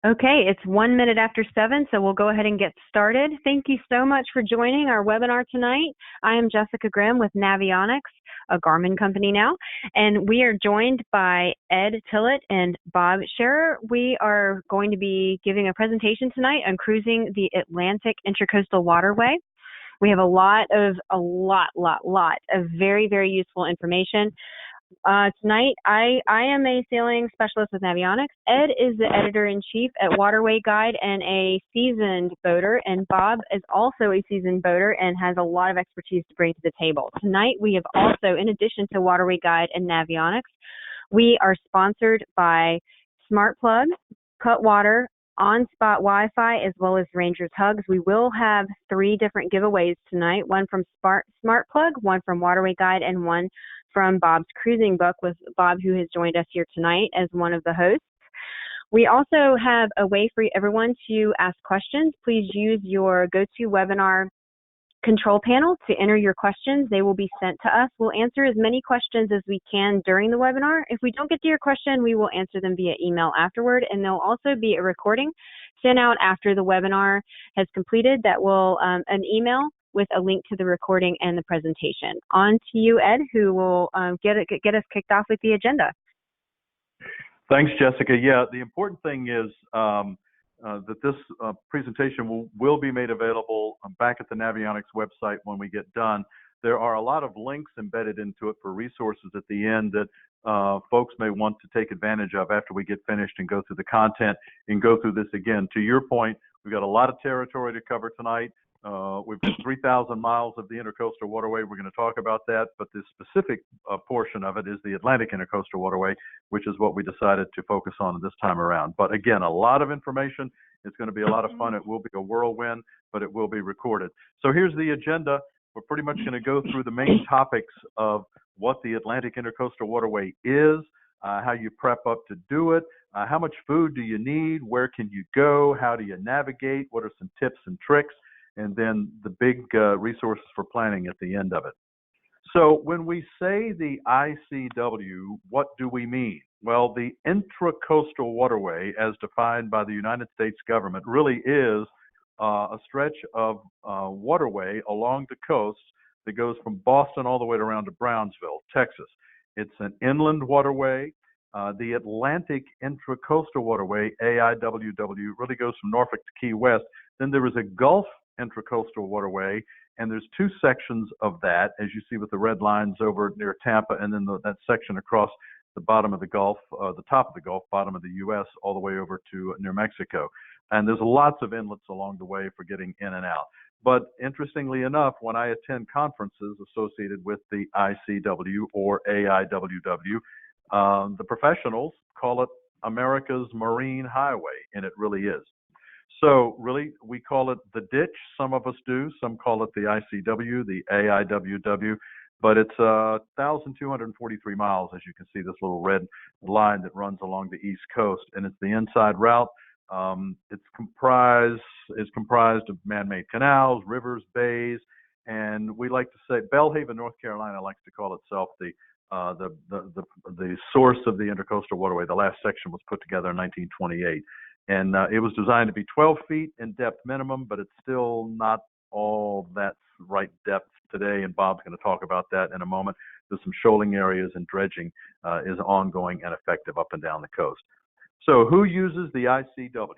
Okay, it's 1 minute after 7, so we'll go ahead and get started. Thank you so much for joining our webinar tonight. I am Jessica Grimm with Navionics, a Garmin company now, and we are joined by Ed Tillett and Bob Scherer. We are going to be giving a presentation tonight on cruising the Atlantic Intracoastal Waterway. We have a lot of very, very useful information. Tonight, I am a sailing specialist with Navionics. Ed is the editor-in-chief at Waterway Guide and a seasoned boater, and Bob is also a seasoned boater and has a lot of expertise to bring to the table. Tonight, we have also, in addition to Waterway Guide and Navionics, we are sponsored by Smart Plug, Cutwater, On-Spot Wi-Fi, as well as Ranger's Hugs. We will have 3 different giveaways tonight, one from Smart Plug, one from Waterway Guide, and one from Bob's Cruising Book, with Bob, who has joined us here tonight as one of the hosts. We also have a way for everyone to ask questions. Please use your GoToWebinar control panel to enter your questions. They will be sent to us. We'll answer as many questions as we can during the webinar. If we don't get to your question, we will answer them via email afterward, and there'll also be a recording sent out after the webinar has completed that will an email with a link to the recording and the presentation. On to you, Ed, who will get us kicked off with the agenda. Thanks, Jessica. Yeah, the important thing is that this presentation will be made available back at the Navionics website when we get done. There are a lot of links embedded into it for resources at the end that folks may want to take advantage of after we get finished and go through the content and go through this again. To your point, we've got a lot of territory to cover tonight. We've got 3,000 miles of the Intracoastal Waterway. We're going to talk about that, but the specific portion of it is the Atlantic Intracoastal Waterway, which is what we decided to focus on this time around. But again, a lot of information. It's going to be a lot of fun. It will be a whirlwind, but it will be recorded. So here's the agenda. We're pretty much going to go through the main topics of what the Atlantic Intracoastal Waterway is, how you prep up to do it, how much food do you need, where can you go, how do you navigate, what are some tips and tricks, and then the big resources for planning at the end of it. So when we say the ICW, what do we mean? Well, the Intracoastal Waterway, as defined by the United States government, really is a stretch of waterway along the coast that goes from Boston all the way around to Brownsville, Texas. It's an inland waterway. The Atlantic Intracoastal Waterway, AIWW, really goes from Norfolk to Key West. Then there is a Gulf Intracoastal Waterway, and there's 2 sections of that, as you see with the red lines over near Tampa, and then that section across the bottom of the Gulf, the top of the Gulf, bottom of the U.S., all the way over to near Mexico. And there's lots of inlets along the way for getting in and out. But interestingly enough, when I attend conferences associated with the ICW or AIWW, the professionals call it America's Marine Highway, and it really is. So really, we call it the ditch. Some of us do. Some call it the ICW, the AIWW, but it's 1,243 miles, as you can see, this little red line that runs along the East Coast, and it's the inside route. It's comprised of man-made canals, rivers, bays, and we like to say Belhaven, North Carolina, likes to call itself the source of the Intracoastal Waterway. The last section was put together in 1928. And it was designed to be 12 feet in depth minimum, but it's still not all that right depth today, and Bob's going to talk about that in a moment. There's some shoaling areas, and dredging is ongoing and effective up and down the coast. So who uses the ICW?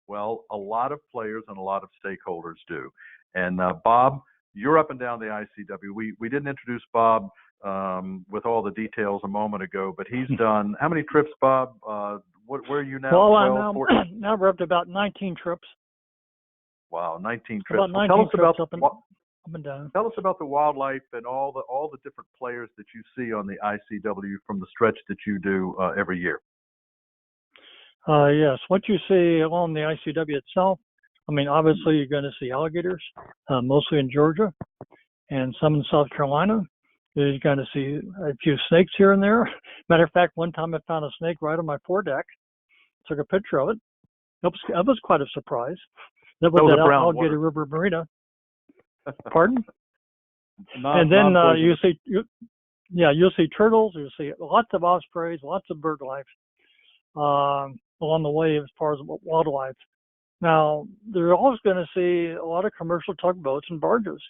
Well, a lot of players and a lot of stakeholders do. And Bob, you're up and down the ICW. We didn't introduce Bob with all the details a moment ago, but he's done, how many trips, Bob? Where are you now? Well, 12, now we're up to about 19 trips. Wow, 19 trips. About 19 tell us trips about up and down. Tell us about the wildlife and all the different players that you see on the ICW from the stretch that you do every year. Yes, what you see along the ICW itself, I mean, obviously you're going to see alligators, mostly in Georgia, and some in South Carolina. You're going to see a few snakes here and there. Matter of fact, one time I found a snake right on my foredeck. Took a picture of it. That was quite a surprise. That was at Alligator River Marina. Pardon? And then you'll see turtles. You'll see lots of ospreys, lots of bird life. along the way as far as wildlife. Now, they're always going to see a lot of commercial tugboats and barges,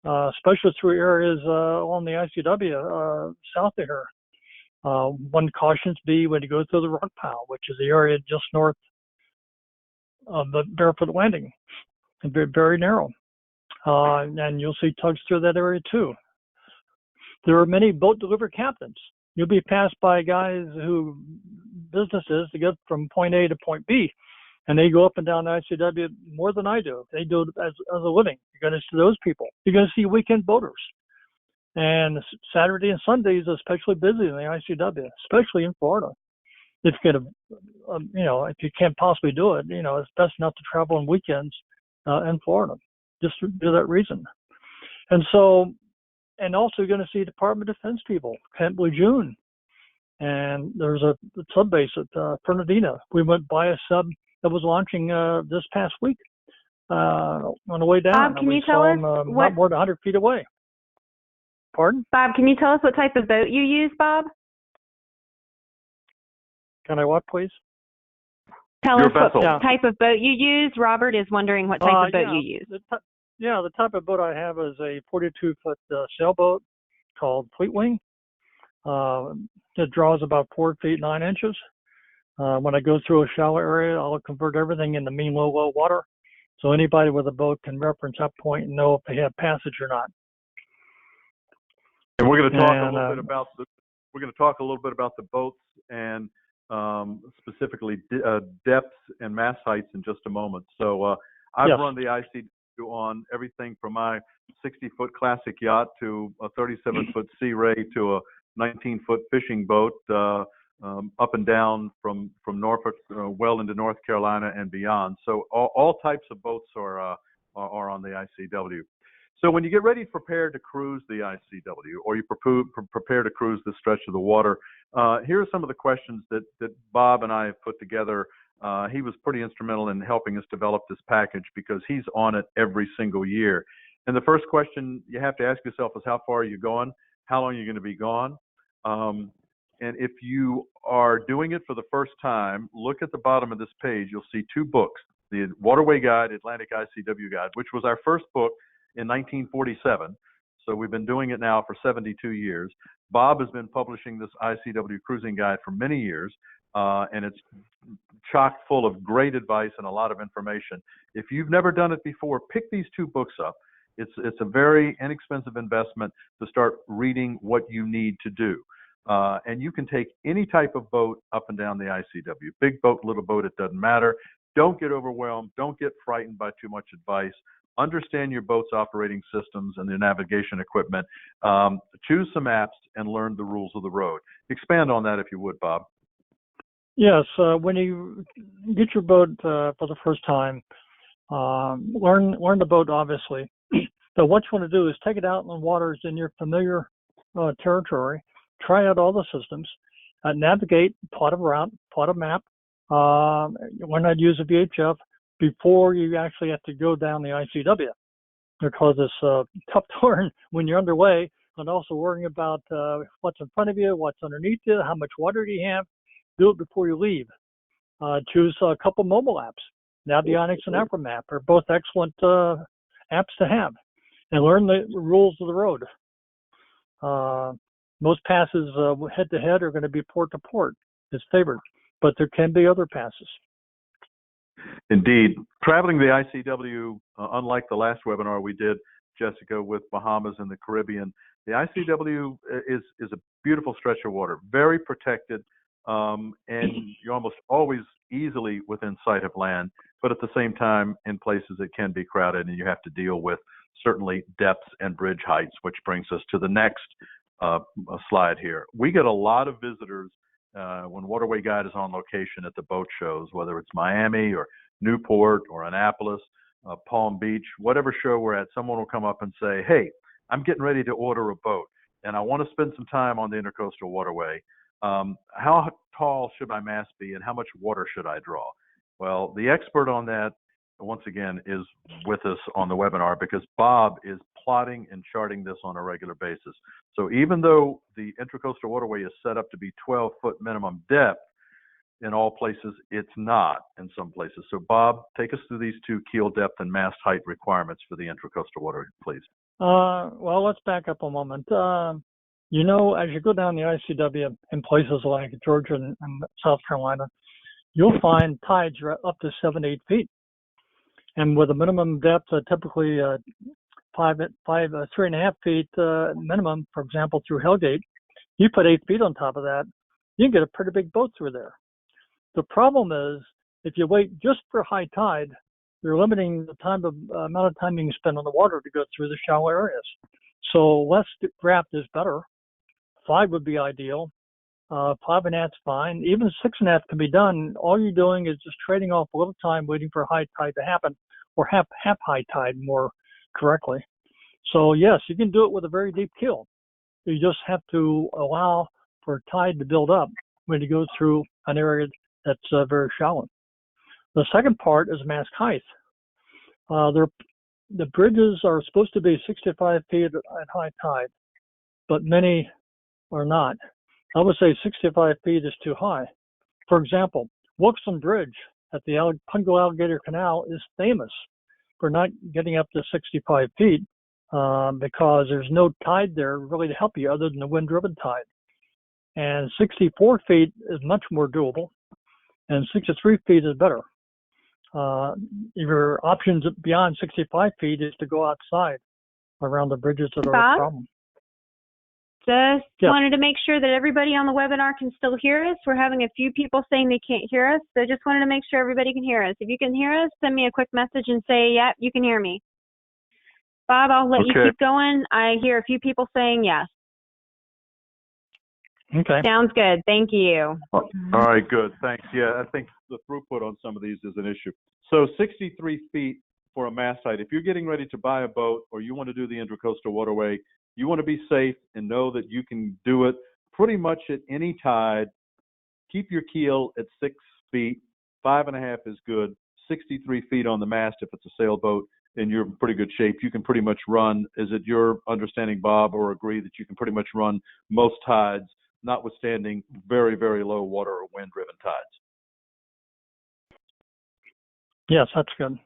especially through areas along the ICW south of here. One caution to be when you go through the rock pile, which is the area just north of the Barefoot Landing, and very, very narrow. And you'll see tugs through that area too. There are many boat delivery captains. You'll be passed by guys who businesses to get from point A to point B, and they go up and down the ICW more than I do. They do it as a living. You're going to see those people. You're going to see weekend boaters. And Saturday and Sunday is especially busy in the ICW, especially in Florida. If you get if you can't possibly do it, it's best not to travel on weekends in Florida, just for that reason. And so, and also you're going to see Department of Defense people, Camp Lejeune, and there's a sub base at Fernandina. We went by a sub that was launching this past week on the way down. Can you tell us not more than 100 feet away. Pardon? Bob, can you tell us what type of boat you use, Bob? Can I what, please? Tell Your us what vessel. type of boat you use. Robert is wondering what type of boat you use. The type of boat I have is a 42-foot sailboat called Fleetwing. It draws about 4 feet 9 inches. When I go through a shallow area, I'll convert everything into mean low water, so anybody with a boat can reference that point and know if they have passage or not. And we're going to talk a little bit about the boats and specifically depths and mast heights in just a moment. So I've run the ICW on everything from my 60-foot classic yacht to a 37-foot Sea Ray to a 19-foot fishing boat, up and down from Norfolk well into North Carolina and beyond. So all types of boats are on the ICW. So when you get ready to prepare to cruise the ICW, or you prepare to cruise this stretch of the water, here are some of the questions that Bob and I have put together. He was pretty instrumental in helping us develop this package because he's on it every single year. And the first question you have to ask yourself is, how far are you going? How long are you going to be gone? And if you are doing it for the first time, look at the bottom of this page. You'll see 2 books, the Waterway Guide, Atlantic ICW Guide, which was our first book in 1947. So we've been doing it now for 72 years. Bob has been publishing this ICW cruising guide for many years, and it's chock full of great advice and a lot of information. If you've never done it before, pick these 2 books up. It's a very inexpensive investment to start reading what you need to do. And you can take any type of boat up and down the ICW. Big boat, little boat, it doesn't matter. Don't get overwhelmed. Don't get frightened by too much advice. Understand your boat's operating systems and their navigation equipment. Choose some apps and learn the rules of the road. Expand on that if you would, Bob. Yes, when you get your boat for the first time, learn the boat, obviously. So what you want to do is take it out in the waters in your familiar territory, try out all the systems, navigate, plot a route, plot a map, learn how to use a VHF before you actually have to go down the ICW, because it's tough to learn when you're underway, and also worrying about what's in front of you, what's underneath you, how much water do you have. Do it before you leave. Choose a couple mobile apps. Navionics and AquaMap are both excellent apps to have, and learn the rules of the road. Most passes head-to-head are going to be port-to-port. It's favored, but there can be other passes. Indeed. Traveling the ICW, unlike the last webinar we did, Jessica, with Bahamas and the Caribbean, the ICW is a beautiful stretch of water, very protected, and you're almost always easily within sight of land, but at the same time, in places it can be crowded, and you have to deal with certainly depths and bridge heights, which brings us to the next slide here. We get a lot of visitors when Waterway Guide is on location at the boat shows, whether it's Miami or Newport or Annapolis, Palm Beach, whatever show we're at. Someone will come up and say, hey, I'm getting ready to order a boat and I want to spend some time on the Intracoastal Waterway. How tall should my mast be and how much water should I draw? Well, the expert on that, once again, is with us on the webinar because Bob is plotting and charting this on a regular basis. So even though the Intracoastal Waterway is set up to be 12-foot minimum depth, In all places, it's not in some places. So, Bob, take us through these two keel depth and mast height requirements for the Intracoastal Waterway, please. Well, let's back up a moment. You know, as you go down the ICW in places like Georgia and South Carolina, you'll find tides up to 7, 8 feet. And with a minimum depth, typically 3.5 feet minimum, for example, through Hellgate, you put 8 feet on top of that, you can get a pretty big boat through there. The problem is, if you wait just for high tide, you're limiting the amount of time you can spend on the water to go through the shallow areas. So less draft is better. 5 would be ideal. 5.5 is fine. Even 6.5 can be done. All you're doing is just trading off a little time waiting for high tide to happen, or half high tide more correctly. So yes, you can do it with a very deep keel. You just have to allow for tide to build up when you go through an area that's very shallow. The second part is mast height. The bridges are supposed to be 65 feet at high tide, but many are not. I would say 65 feet is too high. For example, Wilkson Bridge at the Pungo Alligator Canal is famous for not getting up to 65 feet because there's no tide there really to help you other than the wind-driven tide. And 64 feet is much more doable, and 63 feet is better. Your options beyond 65 feet is to go outside around the bridges that are a problem. Just wanted to make sure that everybody on the webinar can still hear us. We're having a few people saying they can't hear us, so just wanted to make sure everybody can hear us. If you can hear us, send me a quick message and say, yeah, you can hear me. Bob, I'll let you keep going. I hear a few people saying yes. Okay. Sounds good. Thank you. All right, good. Thanks. Yeah, I think the throughput on some of these is an issue. So 63 feet for a mast height. If you're getting ready to buy a boat or you want to do the Intracoastal Waterway, you want to be safe and know that you can do it pretty much at any tide. Keep your keel at 6 feet. 5.5 is good. 63 feet on the mast if it's a sailboat, and you're in pretty good shape. You can pretty much run. Is it your understanding, Bob, or agree that you can pretty much run most tides, notwithstanding very, very low water or wind-driven tides? Yes, that's good.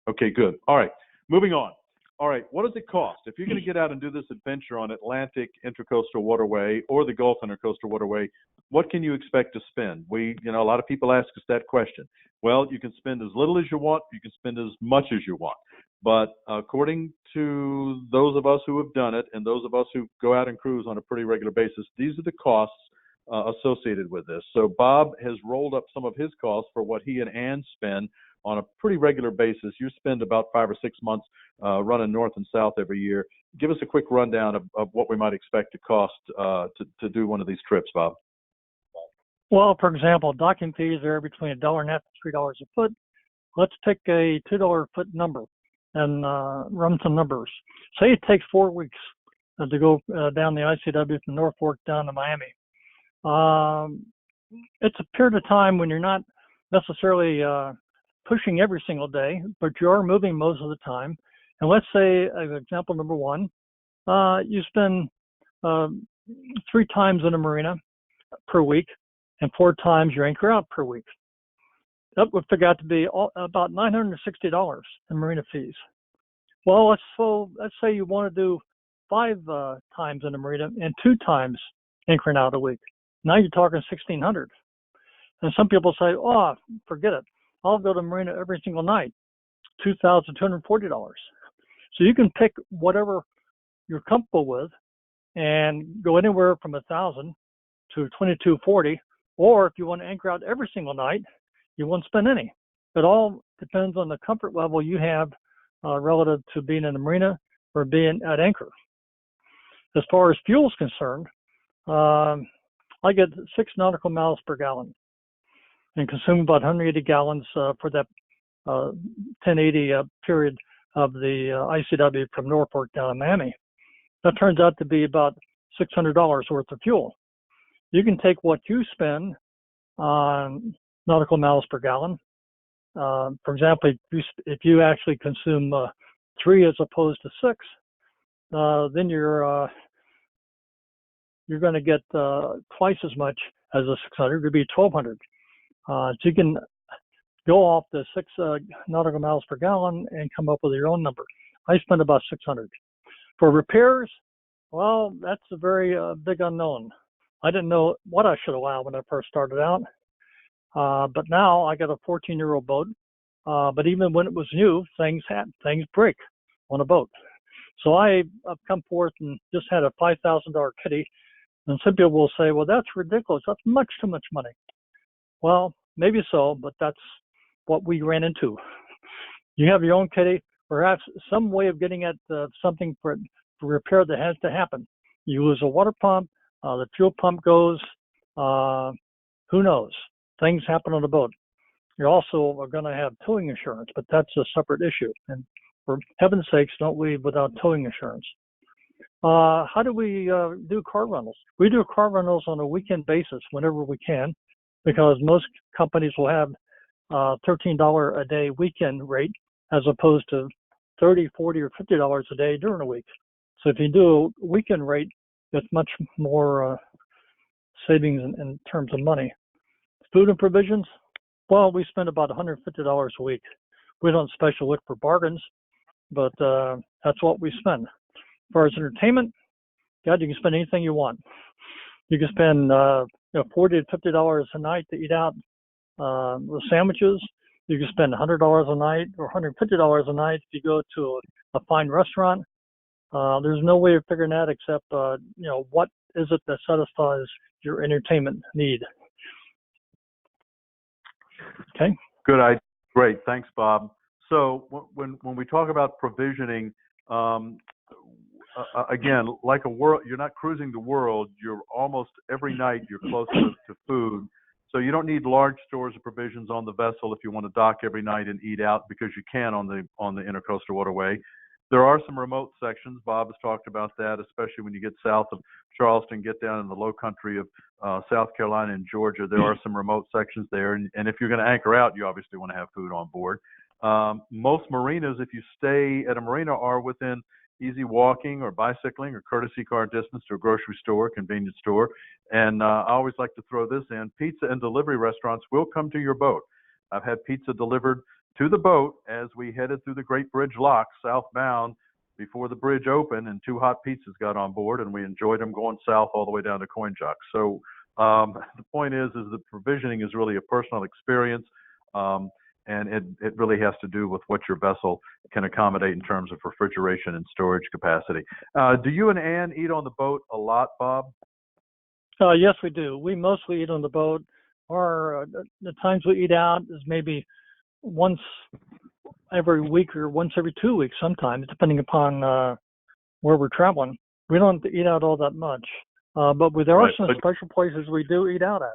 Okay, good. All right, moving on. All right, what does it cost? If you're going to get out and do this adventure on Atlantic Intracoastal Waterway or the Gulf Intracoastal Waterway, what can you expect to spend? A lot of people ask us that question. Well, you can spend as little as you want. You can spend as much as you want. But according to those of us who have done it and those of us who go out and cruise on a pretty regular basis, these are the costs associated with this. So Bob has rolled up some of his costs for what he and Ann spend on a pretty regular basis. You spend about 5 or 6 months running north and south every year. Give us a quick rundown of what we might expect to cost to do one of these trips, Bob. Well, for example, docking fees are between $1.50 and $3 a foot. Let's pick a $2 a foot number and run some numbers. Say it takes 4 weeks to go down the ICW from North Fork down to Miami. It's a period of time when you're not necessarily pushing every single day, but you are moving most of the time. And let's say, example number 1, you spend 3 times in a marina per week and 4 times you anchor out per week. That would figure out to be about $960 in marina fees. Well, let's say you want to do 5 times in a marina and 2 times anchoring out a week. Now you're talking $1,600. And some people say, oh, forget it. I'll go to marina every single night, $2,240. So you can pick whatever you're comfortable with and go anywhere from $1,000 to $2,240. Or if you want to anchor out every single night, you won't spend any. It all depends on the comfort level you have relative to being in a marina or being at anchor. As far as fuel is concerned, I get 6 nautical miles per gallon and consume about 180 gallons for that 1080 period of the ICW from Norfolk down to Miami. That turns out to be about $600 worth of fuel. You can take what you spend on nautical miles per gallon. For example, if you actually consume 3 as opposed to 6, then you're going to get twice as much as the 600. It would be 1,200. So you can go off the 6 nautical miles per gallon and come up with your own number. I spent about 600. For repairs, well, that's a very big unknown. I didn't know what I should allow when I first started out, but now I got a 14-year-old boat. But even when it was new, things break on a boat. So I've come forth and just had a $5,000 kitty, and some people will say, "Well, that's ridiculous. That's much too much money." Well, maybe so, but that's what we ran into. You have your own kitty, perhaps some way of getting at something for repair that has to happen. You lose a water pump, the fuel pump goes, who knows? Things happen on the boat. You also are going to have towing insurance, but that's a separate issue. And for heaven's sakes, don't leave without towing insurance. How do we do car rentals? We do car rentals on a weekend basis whenever we can, because most companies will have $13 a day weekend rate as opposed to $30, $40, or $50 a day during the week. So if you do a weekend rate, it's much more savings in terms of money. Food and provisions, well, we spend about $150 a week. We don't special look for bargains, but that's what we spend. As far as entertainment, God, you can spend anything you want. You can spend $40 to $50 a night to eat out with sandwiches. You can spend $100 a night or $150 a night if you go to a fine restaurant. There's no way of figuring that except what is it that satisfies your entertainment need. Okay. Good idea. Great. Thanks, Bob. So when we talk about provisioning, again, like a world, you're not cruising the world. You're almost every night you're close to food. So you don't need large stores of provisions on the vessel if you want to dock every night and eat out, because you can on the Intracoastal Waterway. There are some remote sections. Bob has talked about that, especially when you get south of Charleston, get down in the low country of South Carolina and Georgia. There are some remote sections there. And if you're going to anchor out, you obviously want to have food on board. Most marinas, if you stay at a marina, are within easy walking or bicycling or courtesy car distance to a grocery store, convenience store. And I always like to throw this in. Pizza and delivery restaurants will come to your boat. I've had pizza delivered to the boat as we headed through the Great Bridge Locks southbound before the bridge opened, and 2 hot pizzas got on board, and we enjoyed them going south all the way down to Coinjock. So the point is the provisioning is really a personal experience, and it really has to do with what your vessel can accommodate in terms of refrigeration and storage capacity. Do you and Ann eat on the boat a lot, Bob? Yes, we do. We mostly eat on the boat, or the times we eat out is maybe once every week or once every 2 weeks sometimes, depending upon where we're traveling. We don't eat out all that much, but there are some special places we do eat out at.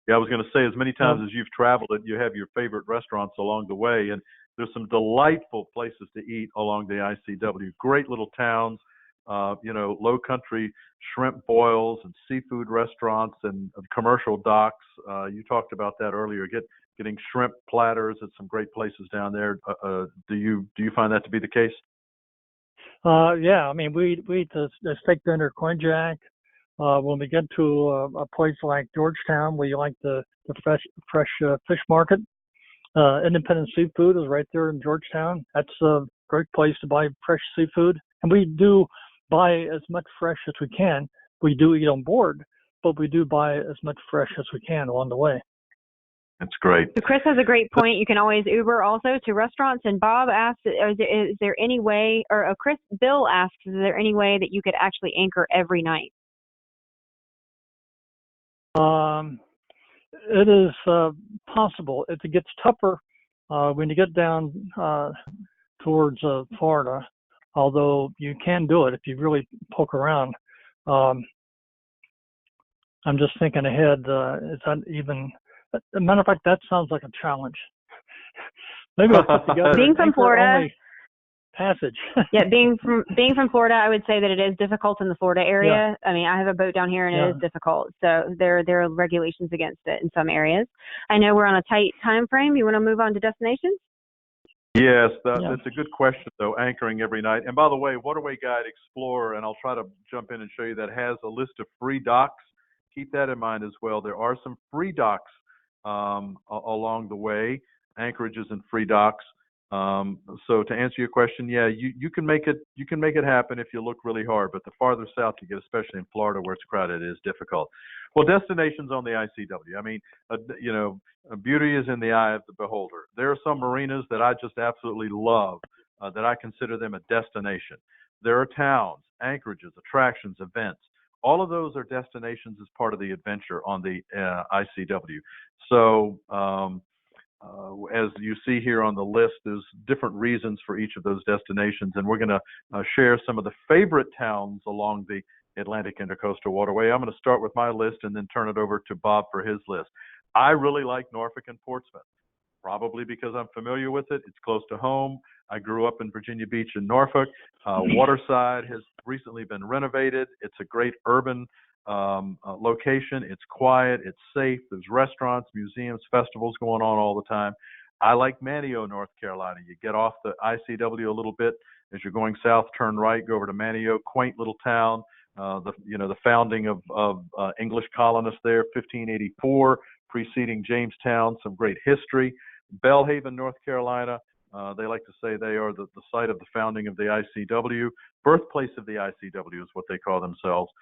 Yeah, I was going to say, as many times as you've traveled it, you have your favorite restaurants along the way, and there's some delightful places to eat along the ICW. Great little towns, low country shrimp boils and seafood restaurants and commercial docks. You talked about that earlier. Getting shrimp platters at some great places down there. Do you find that to be the case? Yeah, I mean, we eat the steak dinner Coinjack. When we get to a place like Georgetown, we like the fresh fish market. Independent Seafood is right there in Georgetown. That's a great place to buy fresh seafood. And we do buy as much fresh as we can. We do eat on board, but we do buy as much fresh as we can along the way. That's great. So Chris has a great point. You can always Uber also to restaurants. And Bob asked, is there any way, or Bill asks, is there any way that you could actually anchor every night? It is possible. It gets tougher when you get down towards Florida, although you can do it if you really poke around. I'm just thinking ahead. Is that even... As a matter of fact, that sounds like a challenge. Maybe I'll put together being from Florida passage. Yeah, being from Florida, I would say that it is difficult in the Florida area. Yeah. I mean, I have a boat down here, and it is difficult. So there are regulations against it in some areas. I know we're on a tight time frame. You want to move on to destinations? Yes, that's a good question, though, anchoring every night. And by the way, Waterway Guide Explorer, and I'll try to jump in and show you that, has a list of free docks. Keep that in mind as well. There are some free docks along the way, anchorages and free docks. So to answer your question, yeah, you can make it happen if you look really hard. But the farther south you get, especially in Florida where it's crowded, it is difficult. Well, destinations on the ICW. I mean, beauty is in the eye of the beholder. There are some marinas that I just absolutely love, that I consider them a destination. There are towns, anchorages, attractions, events. All of those are destinations as part of the adventure on the ICW. So as you see here on the list, there's different reasons for each of those destinations, and we're going to share some of the favorite towns along the Atlantic Intracoastal Waterway. I'm going to start with my list and then turn it over to Bob for his list. I really like Norfolk and Portsmouth, probably because I'm familiar with it. It's close to home. I grew up in Virginia Beach and Norfolk. Waterside has recently been renovated. It's a great urban location. It's quiet. It's safe. There's restaurants, museums, festivals going on all the time. I like Manio, North Carolina. You get off the ICW a little bit as you're going south, turn right, go over to Manio, quaint little town. The founding of English colonists there, 1584, preceding Jamestown. Some great history. Belhaven, North Carolina. They like to say they are the site of the founding of the ICW. Birthplace of the ICW is what they call themselves.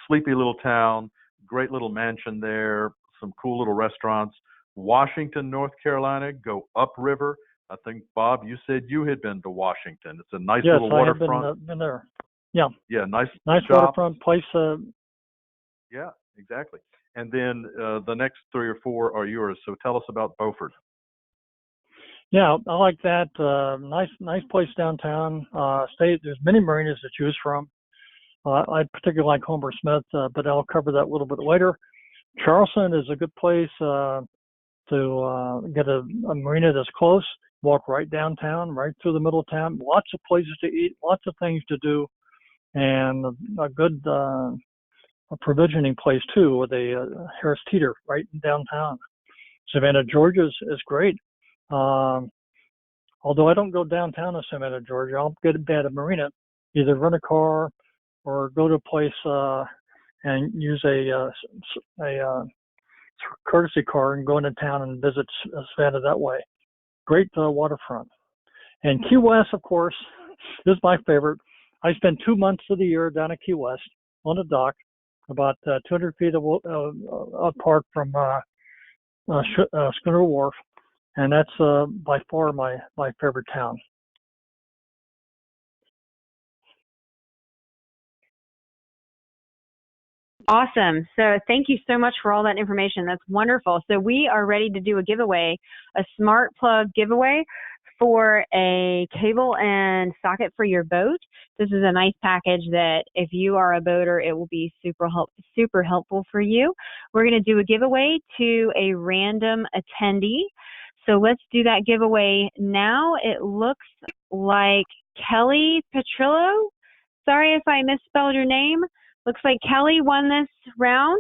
Sleepy little town, great little mansion there, some cool little restaurants. Washington, North Carolina, go upriver. I think, Bob, you said you had been to Washington. It's a nice little waterfront. Yes, I have been there. Yeah. Yeah, nice waterfront place. Yeah, exactly. And then the next 3 or 4 are yours. So tell us about Beaufort. Yeah, I like that. Nice place downtown. There's many marinas to choose from. I particularly like Homer Smith, but I'll cover that a little bit later. Charleston is a good place to get a marina that's close. Walk right downtown, right through the middle of town. Lots of places to eat, lots of things to do, and a good provisioning place too, with a Harris Teeter right in downtown. Savannah, Georgia is great. Although I don't go downtown to Savannah, Georgia, I'll get at a marina, either rent a car or go to a place and use a courtesy car and go into town and visit Savannah that way. Great waterfront. And Key West, of course, is my favorite. I spend 2 months of the year down at Key West on the dock, about 200 feet apart from Schooner Wharf, and that's by far my favorite town. Awesome. So thank you so much for all that information. That's wonderful. So we are ready to do a giveaway, a smart plug giveaway for a cable and socket for your boat. This is a nice package that if you are a boater, it will be super helpful for you. We're going to do a giveaway to a random attendee. So let's do that giveaway now. It looks like Kelly Petrillo. Sorry if I misspelled your name. Looks like Kelly won this round.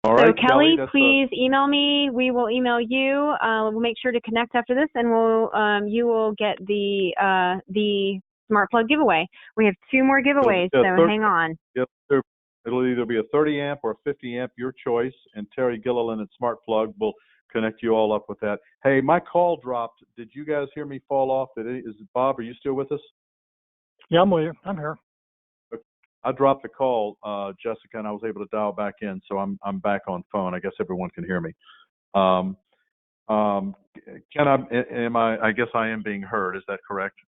All right, so Kelly, please email me. We will email you. We'll make sure to connect after this, and you will get the smart plug giveaway. We have 2 more giveaways, so hang on. Yep, it'll either be a 30 amp or a 50 amp, your choice. And Terry Gilliland at Smart Plug will connect you all up with that. Hey, my call dropped. Did you guys hear me fall off? Bob, are you still with us? Yeah, I'm with you. I'm here. I dropped the call, Jessica, and I was able to dial back in, so I'm back on phone. I guess everyone can hear me. I guess I am being heard. Is that correct?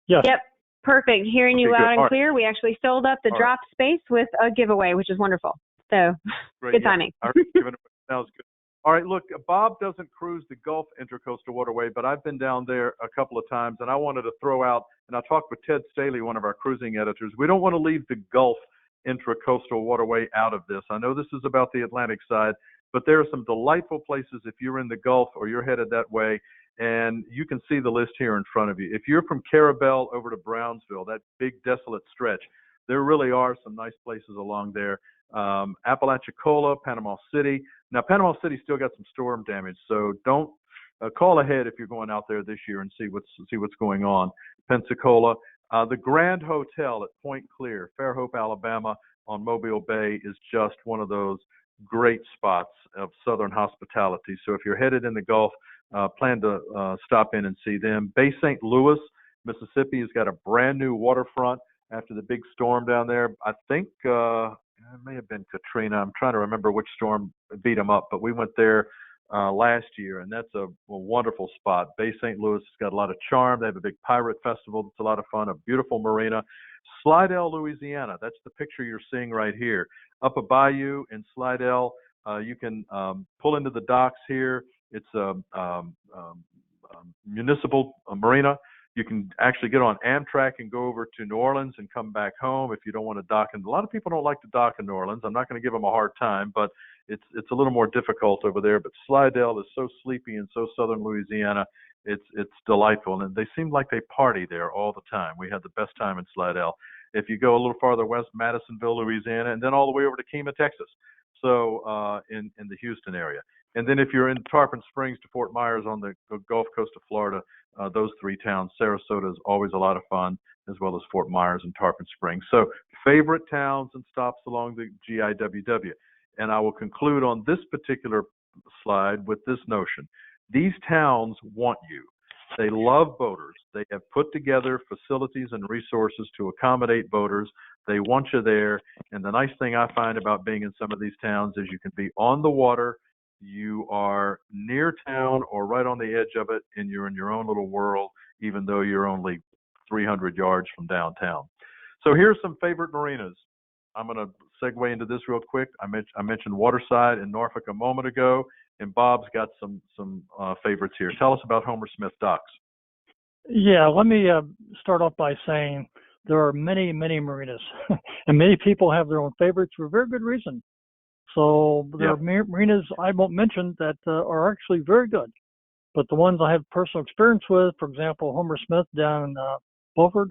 Yes. Yep. Perfect. Hearing you loud and clear. We actually filled up the drop space with a giveaway, which is wonderful. So good timing. Sounds good. All right, look, Bob doesn't cruise the Gulf Intracoastal Waterway, but I've been down there a couple of times, and I wanted to throw out, and I talked with Ted Staley, one of our cruising editors. We don't want to leave the Gulf Intracoastal Waterway out of this. I know this is about the Atlantic side, but there are some delightful places if you're in the Gulf or you're headed that way, and you can see the list here in front of you. If you're from Carabel over to Brownsville, that big desolate stretch, there really are some nice places along there. Apalachicola, Panama City. Now, Panama City still got some storm damage, so don't call ahead if you're going out there this year and see what's going on. Pensacola, the Grand Hotel at Point Clear, Fairhope, Alabama, on Mobile Bay is just one of those great spots of Southern hospitality. So if you're headed in the Gulf, plan to stop in and see them. Bay St. Louis, Mississippi has got a brand new waterfront after the big storm down there. I think it may have been Katrina. I'm trying to remember which storm beat them up, but we went there last year, and that's a wonderful spot. Bay St. Louis has got a lot of charm. They have a big pirate festival that's a lot of fun, a beautiful marina. Slidell, Louisiana, that's the picture you're seeing right here. Up a bayou in Slidell, you can pull into the docks here. It's a municipal marina. You can actually get on Amtrak and go over to New Orleans and come back home if you don't want to dock. And a lot of people don't like to dock in New Orleans. I'm not going to give them a hard time, but it's a little more difficult over there. But Slidell is so sleepy and so southern Louisiana. It's delightful, and they seem like they party there all the time. We had the best time in Slidell. If you go a little farther west, Madisonville, Louisiana, and then all the way over to Kemah, Texas. So in the Houston area. And then if you're in Tarpon Springs to Fort Myers on the Gulf Coast of Florida, those three towns, Sarasota is always a lot of fun, as well as Fort Myers and Tarpon Springs. So favorite towns and stops along the GIWW. And I will conclude on this particular slide with this notion. These towns want you. They love boaters. They have put together facilities and resources to accommodate boaters. They want you there. And the nice thing I find about being in some of these towns is you can be on the water. You are near town or right on the edge of it, and you're in your own little world, even though you're only 300 yards from downtown. So here's some favorite marinas. I'm going to segue into this real quick. I mentioned Waterside in Norfolk a moment ago, and Bob's got some favorites here. Tell us about Homer Smith Docks. Yeah, let me start off by saying there are many, many marinas, and many people have their own favorites for very good reason. So there are marinas I won't mention that are actually very good. But the ones I have personal experience with, for example, Homer Smith down in Beaufort,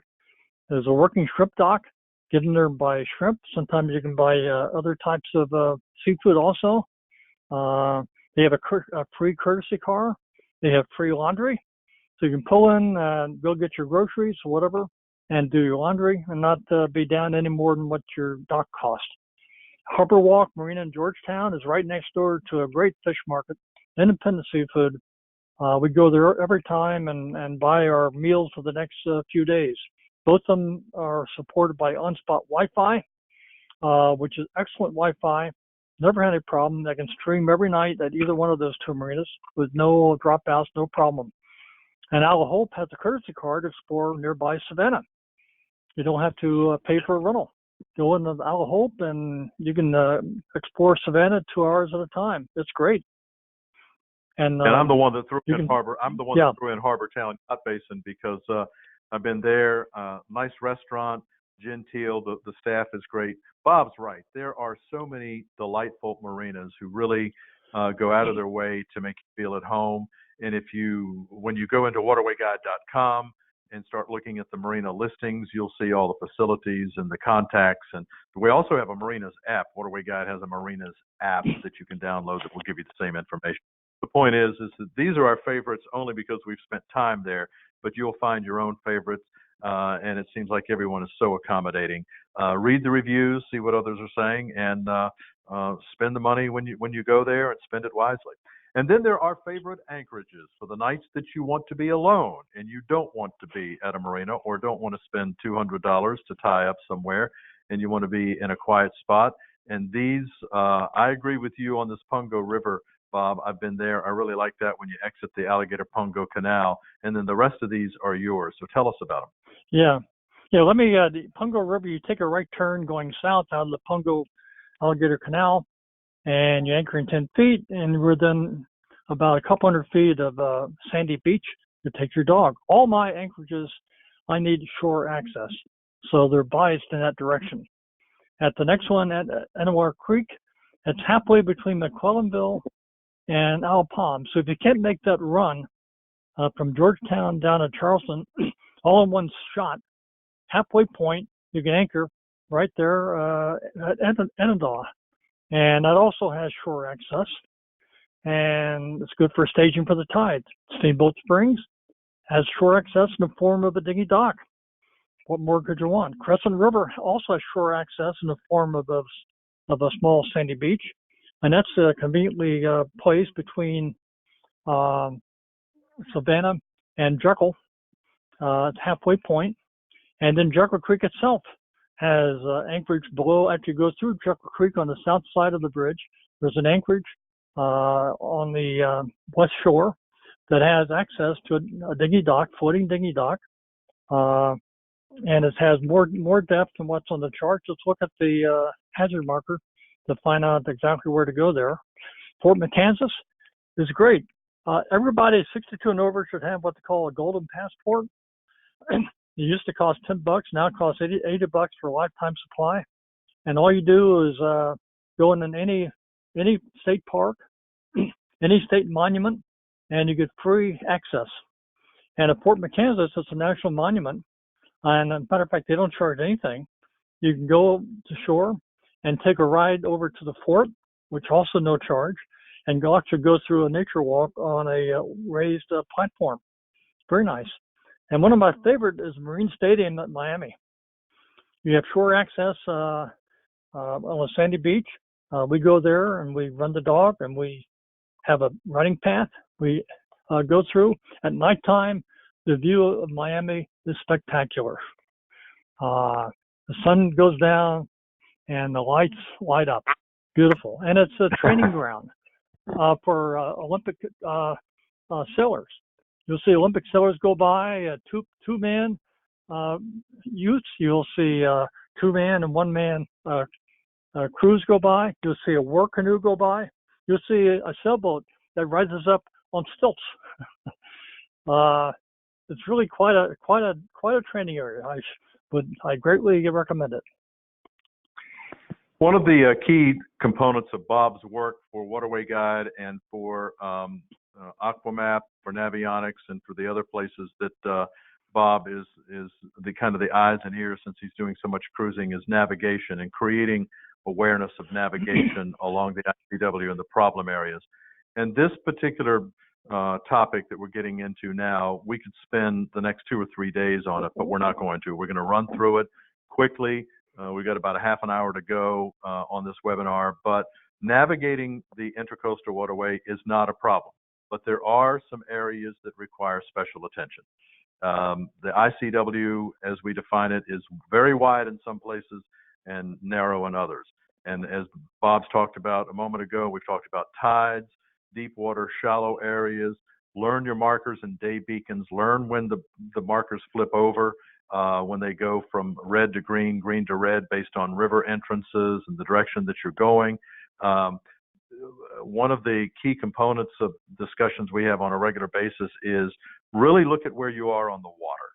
is a working shrimp dock. Get in there and buy shrimp. Sometimes you can buy other types of seafood also. They have a free courtesy car. They have free laundry. So you can pull in, go get your groceries or whatever, and do your laundry and not be down any more than what your dock cost. Harbor Walk Marina in Georgetown is right next door to a great fish market, independent seafood. We go there every time and buy our meals for the next few days. Both of them are supported by on-spot Wi-Fi, which is excellent Wi-Fi. Never had a problem. I can stream every night at either one of those two marinas with no dropouts, no problem. And Isle of Hope has a courtesy car to explore nearby Savannah. You don't have to pay for a rental. Go into the Isle of Hope and you can explore Savannah 2 hours at a time. It's great. And I'm the one that threw in Harbor. I'm the one that threw in Harbor Town Yacht Basin because I've been there. Nice restaurant, genteel. The staff is great. Bob's right. There are so many delightful marinas who really go out of their way to make you feel at home. And when you go into waterwayguide.com and start looking at the marina listings, you'll see all the facilities and the contacts. And we also have a marinas app. Waterway Guide has a marinas app that you can download that will give you the same information. The point is that these are our favorites only because we've spent time there, but you'll find your own favorites. And it seems like everyone is so accommodating. Read the reviews, see what others are saying, and spend the money when you go there and spend it wisely. And then there are favorite anchorages for the nights that you want to be alone and you don't want to be at a marina or don't want to spend $200 to tie up somewhere and you want to be in a quiet spot. And these, I agree with you on this Pungo River, Bob. I've been there. I really like that when you exit the Alligator Pungo Canal. And then the rest of these are yours. So tell us about them. Yeah. Let me, the Pungo River, you take a right turn going south out of the Pungo Alligator Canal. And you anchor in 10 feet, and we're then about a couple hundred feet of sandy beach to take your dog. All my anchorages, I need shore access, so they're biased in that direction. At the next one, at Anawar Creek, it's halfway between McClellanville and Owl Palm. So if you can't make that run from Georgetown down to Charleston, all in one shot, halfway point, you can anchor right there at Anadaw. And that also has shore access, and it's good for staging for the tides. Steamboat Springs has shore access in the form of a dinghy dock. What more could you want? Crescent River also has shore access in the form of a small sandy beach. and that's conveniently placed between Savannah and Jekyll, halfway point. And then Jekyll Creek itself has anchorage below. After you go through Jekyll Creek on the south side of the bridge, there's an anchorage on the west shore that has access to a dinghy dock, floating dinghy dock, and it has more depth than what's on the chart. Let's look at the hazard marker to find out exactly where to go there. Fort Matanzas is great. Everybody 62 and over should have what they call a golden passport. It used to cost $10. Now it costs $80 for a lifetime supply. And all you do is go in any state park, any state monument, and you get free access. And at Fort Matanzas, it's a national monument. And as a matter of fact, they don't charge anything. You can go to shore and take a ride over to the fort, which also no charge, and actually go through a nature walk on a raised platform. Very nice. And one of my favorite is Marine Stadium at Miami. You have shore access on a sandy beach. We go there and we run the dog and we have a running path we go through. At nighttime, the view of Miami is spectacular. The sun goes down and the lights light up. Beautiful. And it's a training ground for Olympic sailors. You'll see Olympic sailors go by, two-man youths. You'll see two-man and one-man crews go by. You'll see a war canoe go by. You'll see a sailboat that rises up on stilts. It's really quite a training area. I greatly recommend it. One of the key components of Bob's work for Waterway Guide and for Aquamap, for Navionics, and for the other places that Bob is the kind of the eyes and ears, since he's doing so much cruising, is navigation and creating awareness of navigation along the ICW and the problem areas. And this particular topic that we're getting into now, we could spend the next 2 or 3 days on it, but we're not going to. We're going to run through it quickly. We've got about a half an hour to go on this webinar, but navigating the Intracoastal Waterway is not a problem, but there are some areas that require special attention. The ICW, as we define it, is very wide in some places and narrow in others. And as Bob's talked about a moment ago, we've talked about tides, deep water, shallow areas. Learn your markers and day beacons. Learn when the markers flip over, when they go from red to green, green to red, based on river entrances and the direction that you're going. One of the key components of discussions we have on a regular basis is really look at where you are on the water.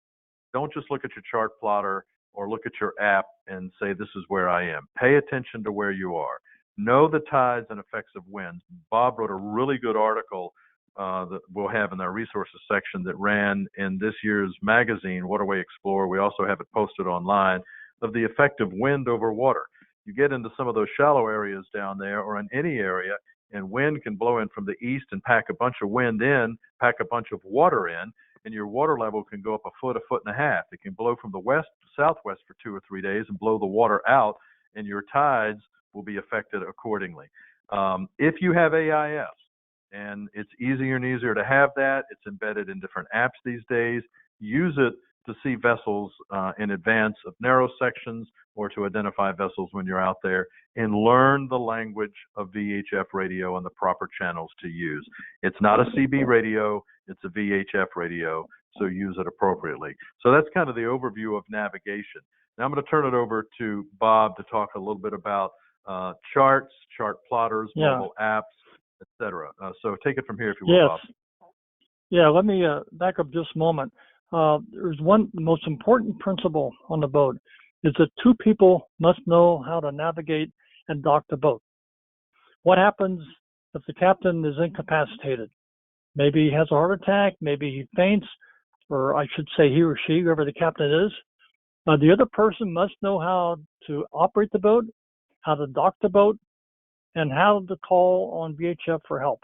Don't just look at your chart plotter or look at your app and say, this is where I am. Pay attention to where you are. Know the tides and effects of winds. Bob wrote a really good article that we'll have in our resources section that ran in this year's magazine, Waterway Explorer. We also have it posted online, of the effect of wind over water. You get into some of those shallow areas down there or in any area, and wind can blow in from the east and pack a bunch of wind in, pack a bunch of water in, and your water level can go up a foot and a half. It can blow from the west to southwest for 2 or 3 days and blow the water out, and your tides will be affected accordingly. If you have AIS, and it's easier and easier to have that, it's embedded in different apps these days, use it to see vessels in advance of narrow sections or to identify vessels when you're out there, and learn the language of VHF radio and the proper channels to use. It's not a CB radio, it's a VHF radio, so use it appropriately. So that's kind of the overview of navigation. Now I'm going to turn it over to Bob to talk a little bit about charts, chart plotters, mobile apps, etc. So take it from here if you will, Bob. Yeah, let me back up just a moment. There's the most important principle on the boat is that two people must know how to navigate and dock the boat. What happens if the captain is incapacitated? Maybe he has a heart attack, maybe he faints, or I should say he or she, whoever the captain is. The other person must know how to operate the boat, how to dock the boat, and how to call on VHF for help.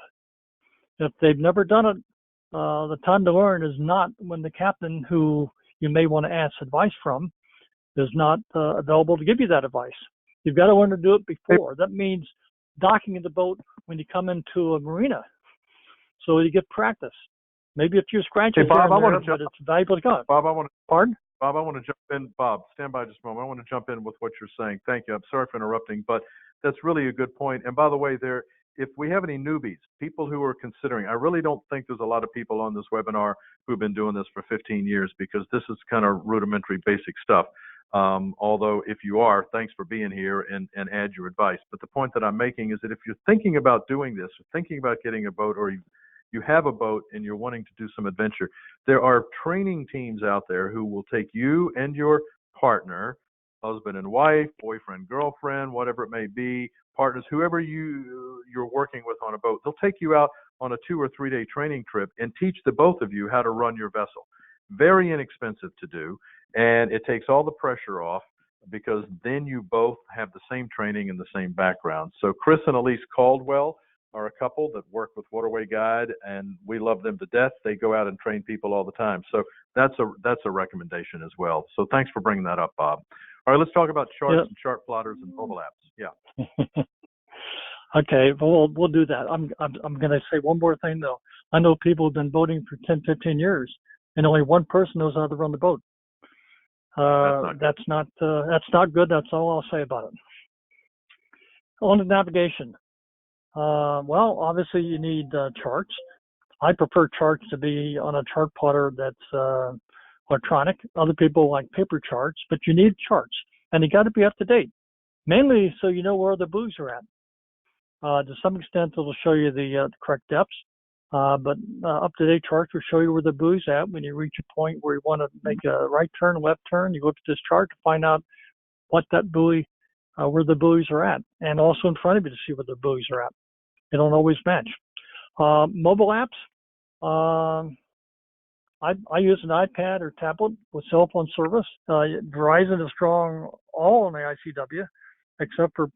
If they've never done it, the time to learn is not when the captain, who you may want to ask advice from, is not available to give you that advice. You've got to learn to do it before. That means docking of the boat when you come into a marina, so you get practice. Maybe a few scratches Hey, Bob, here I and want there, to jump. but it's valuable to go. Bob, I want to. Pardon? Bob, I want to jump in. Bob, stand by just a moment. I want to jump in with what you're saying. Thank you. I'm sorry for interrupting, but that's really a good point. And by the way, if we have any newbies, people who are considering, I really don't think there's a lot of people on this webinar who've been doing this for 15 years because this is kind of rudimentary, basic stuff. Although if you are, thanks for being here and add your advice. But the point that I'm making is that if you're thinking about doing this, or thinking about getting a boat, or you have a boat and you're wanting to do some adventure, there are training teams out there who will take you and your partner, husband and wife, boyfriend, girlfriend, whatever it may be, partners, whoever you're working with on a boat. They'll take you out on a 2 or 3 day training trip and teach the both of you how to run your vessel. Very inexpensive to do, and it takes all the pressure off because then you both have the same training and the same background. So Chris and Elise Caldwell are a couple that work with Waterway Guide, and we love them to death. They go out and train people all the time. So that's a recommendation as well. So thanks for bringing that up, Bob. All right, let's talk about charts and chart plotters and mobile apps. Yeah. Okay, well, we'll do that. I'm going to say one more thing, though. I know people have been boating for 10, 15 years, and only one person knows how to run the boat. That's not good. That's all I'll say about it. On the navigation. Well, obviously you need charts. I prefer charts to be on a chart plotter that's electronic. Other people like paper charts, but you need charts, and you got to be up to date, mainly so you know where the buoys are at. To some extent, it'll show you the correct depths, but up-to-date charts will show you where the buoy's at. When you reach a point where you want to make a right turn, left turn, you look at this chart to find out what that buoy, where the buoys are at, and also in front of you to see where the buoys are at. They don't always match. Mobile apps, I use an iPad or tablet with cell phone service. Verizon is strong all on the ICW, except for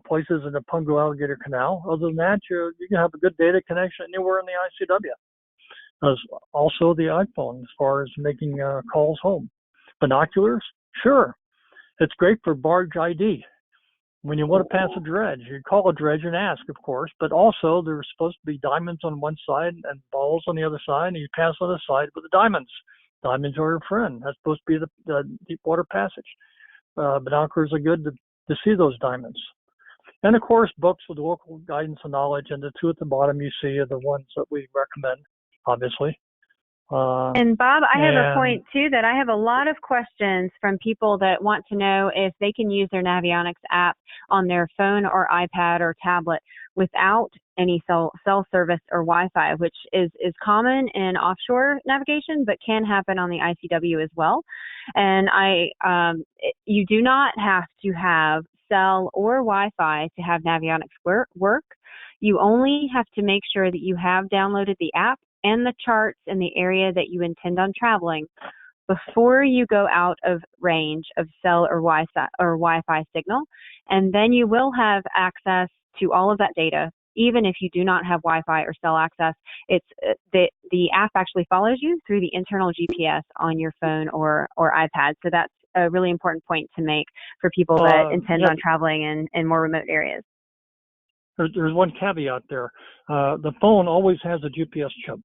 places in the Pungo Alligator Canal. Other than that, you can have a good data connection anywhere in the ICW. There's also the iPhone as far as making calls home. Binoculars, sure. It's great for barge ID. When you want to pass a dredge, you call a dredge and ask, of course, but also there's supposed to be diamonds on one side and balls on the other side, and you pass on the side with the diamonds. Diamonds are your friend. That's supposed to be the deep water passage. Binoculars are good to see those diamonds. And of course, books with local guidance and knowledge, and the two at the bottom you see are the ones that we recommend, obviously. And Bob, I have a point too that I have a lot of questions from people that want to know if they can use their Navionics app on their phone or iPad or tablet without any cell service or Wi-Fi, which is common in offshore navigation, but can happen on the ICW as well. And you do not have to have cell or Wi-Fi to have Navionics work. You only have to make sure that you have downloaded the app and the charts in the area that you intend on traveling before you go out of range of cell or Wi-Fi signal. And then you will have access to all of that data, even if you do not have Wi-Fi or cell access. It's the app actually follows you through the internal GPS on your phone or iPad. So that's a really important point to make for people that intend on traveling in more remote areas. There's one caveat there. The phone always has a GPS chip.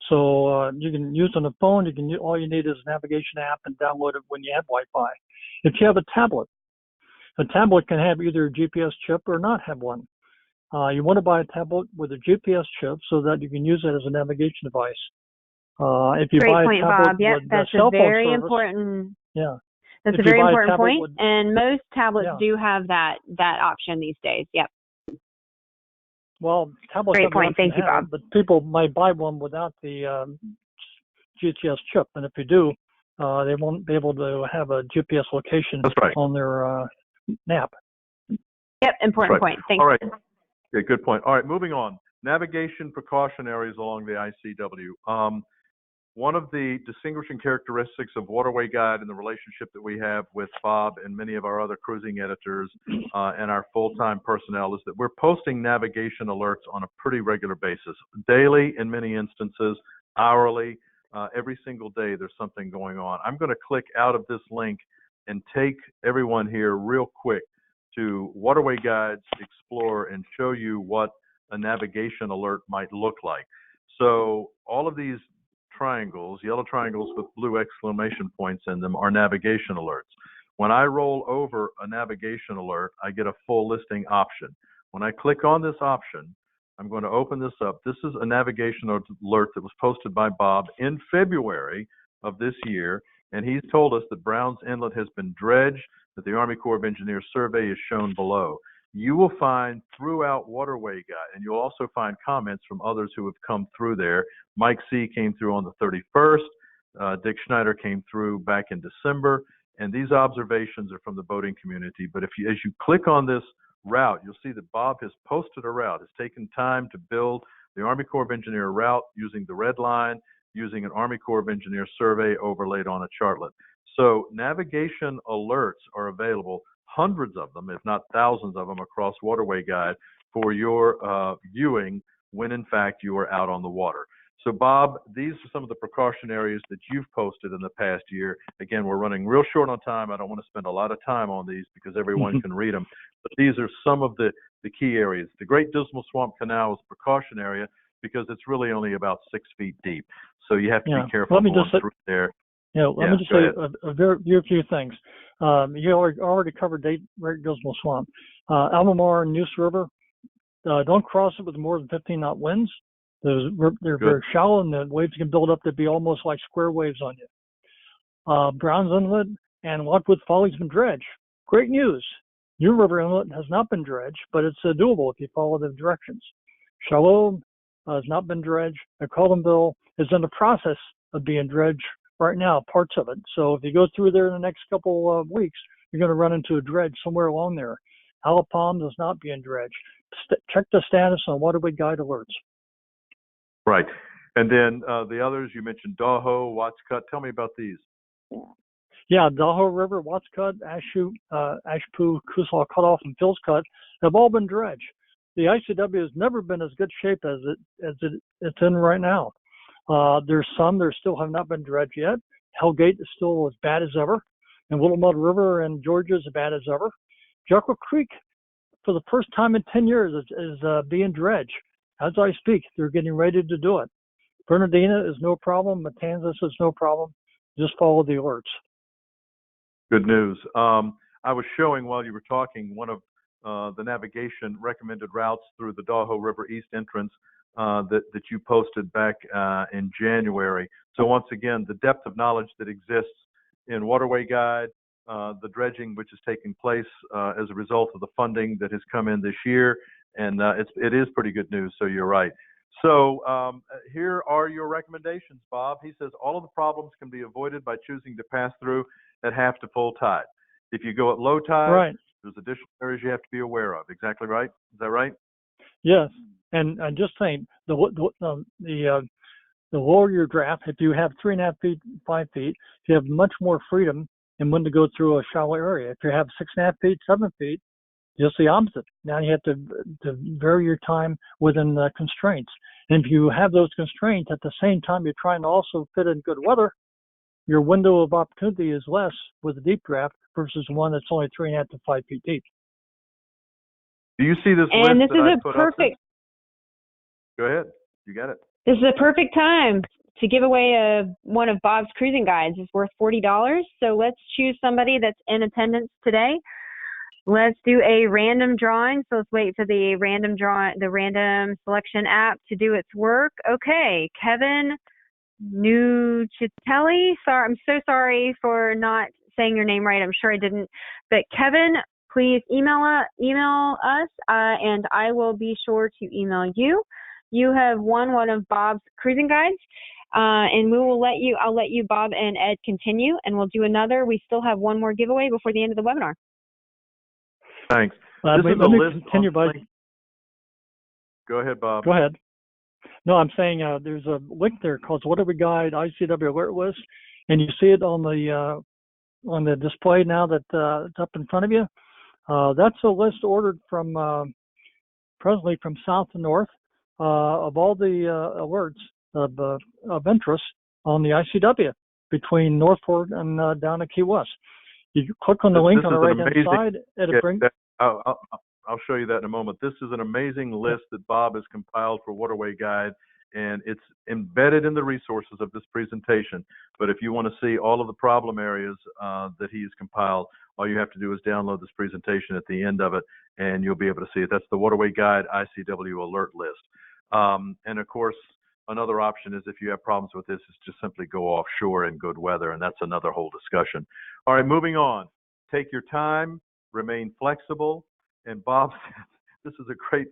So you can use on the phone. All you need is a navigation app and download it when you have Wi-Fi. If you have a tablet can have either a GPS chip or not have one. You want to buy a tablet with a GPS chip so that you can use it as a navigation device. If you buy a tablet Bob. Yep, with that's cell a phone very service, important. Yeah, that's a very important point. And most tablets do have that option these days. Yep. Well, tablets great point. Thank you, Bob. But people might buy one without the GPS chip, and if you do, they won't be able to have a GPS location on their app. Yep, important point. Thanks. All right. Yeah, good point. All right, moving on. Navigation precaution areas along the ICW. One of the distinguishing characteristics of Waterway Guide and the relationship that we have with Bob and many of our other cruising editors and our full-time personnel is that we're posting navigation alerts on a pretty regular basis, daily in many instances, hourly, every single day there's something going on. I'm going to click out of this link and take everyone here real quick to Waterway Guides Explorer and show you what a navigation alert might look like. So all of these triangles, yellow triangles with blue exclamation points in them, are navigation alerts. When I roll over a navigation alert, I get a full listing option. When I click on this option, I'm going to open this up. This is a navigation alert that was posted by Bob in February of this year, and he's told us that Browns Inlet has been dredged, that the Army Corps of Engineers survey is shown below. You will find throughout Waterway Guide, and you'll also find comments from others who have come through there. Mike C. came through on the 31st. Dick Schneider came through back in December, and these observations are from the boating community. But as you click on this route, you'll see that Bob has posted a route. It's taken time to build the Army Corps of Engineer route using the red line, using an Army Corps of Engineer survey overlaid on a chartlet. So navigation alerts are available, hundreds of them, if not thousands of them, across Waterway Guide for your viewing when, in fact, you are out on the water. So, Bob, these are some of the precaution areas that you've posted in the past year. Again, we're running real short on time. I don't want to spend a lot of time on these because everyone can read them. But these are some of the key areas. The Great Dismal Swamp Canal is a precaution area because it's really only about 6 feet deep. So you have to be careful going through there. Let me just say a very few things. You already covered Great Dismal Swamp. Albemarle and Neuse River, don't cross it with more than 15-knot winds. They're very shallow, and the waves can build up to be almost like square waves on you. Browns Inlet and Lockwood Folly's been dredged. Great news. New River Inlet has not been dredged, but it's doable if you follow the directions. Shallow has not been dredged. And Coltonville is in the process of being dredged right now, parts of it. So if you go through there in the next couple of weeks, you're going to run into a dredge somewhere along there. Alapalm is not being dredged. Check the status on Waterway Guide alerts. Right. And then the others, you mentioned Daho, Watts Cut. Tell me about these. Yeah, Daho River, Watts Cut, Ashpoo, Kusala Cutoff, and Phil's Cut have all been dredged. The ICW has never been as good shape as it's in right now. There's some that still have not been dredged yet. Hellgate is still as bad as ever, and Little Mud River in Georgia is as bad as ever. Jekyll Creek, for the first time in 10 years, is being dredged. As I speak, they're getting ready to do it. Bernardina is no problem. Matanzas is no problem. Just follow the alerts. Good news. I was showing while you were talking one of the navigation recommended routes through the Daho River East entrance that you posted back in January. So once again, the depth of knowledge that exists in Waterway Guide, the dredging which is taking place as a result of the funding that has come in this year, and it is pretty good news. So you're right. So here are your recommendations, Bob. He says all of the problems can be avoided by choosing to pass through at half to full tide. If you go at low tide, there's additional areas you have to be aware of. Exactly right. Is that right? Yes. And just saying, the lower your draft, if you have 3.5 feet, 5 feet, you have much more freedom in when to go through a shallow area. If you have 6.5 feet, 7 feet, just the opposite. Now you have to vary your time within the constraints. And if you have those constraints at the same time you're trying to also fit in good weather, your window of opportunity is less with a deep draft versus one that's only 3.5 to 5 feet deep. Do you see this list and this that is I a put perfect. Up? Go ahead. You got it. This is a perfect time to give away one of Bob's cruising guides. It's worth $40. So let's choose somebody that's in attendance today. Let's do a random drawing. So let's wait for the random selection app to do its work. Okay, Kevin Nucitelli. Sorry, I'm so sorry for not saying your name right. I'm sure I didn't. But Kevin, please email us, and I will be sure to email you. You have won one of Bob's cruising guides, and I'll let you, Bob and Ed, continue, and we'll do another. We still have one more giveaway before the end of the webinar. Thanks. Let me continue, Bud. Go ahead, Bob. Go ahead. No, I'm saying there's a link there called Waterway Guide ICW Alert List, and you see it on the display now that it's up in front of you. That's a list ordered from presently from south to north of all the alerts of interest on the ICW between Northport and down to Key West. You click on the link on the right-hand side, and it brings. I'll show you that in a moment. This is an amazing list that Bob has compiled for Waterway Guide, and it's embedded in the resources of this presentation. But if you want to see all of the problem areas that he has compiled, all you have to do is download this presentation at the end of it, and you'll be able to see it. That's the Waterway Guide ICW alert list. And of course, another option is if you have problems with this, is just simply go offshore in good weather, and that's another whole discussion. All right, moving on. Take your time, remain flexible. And Bob said, this is a great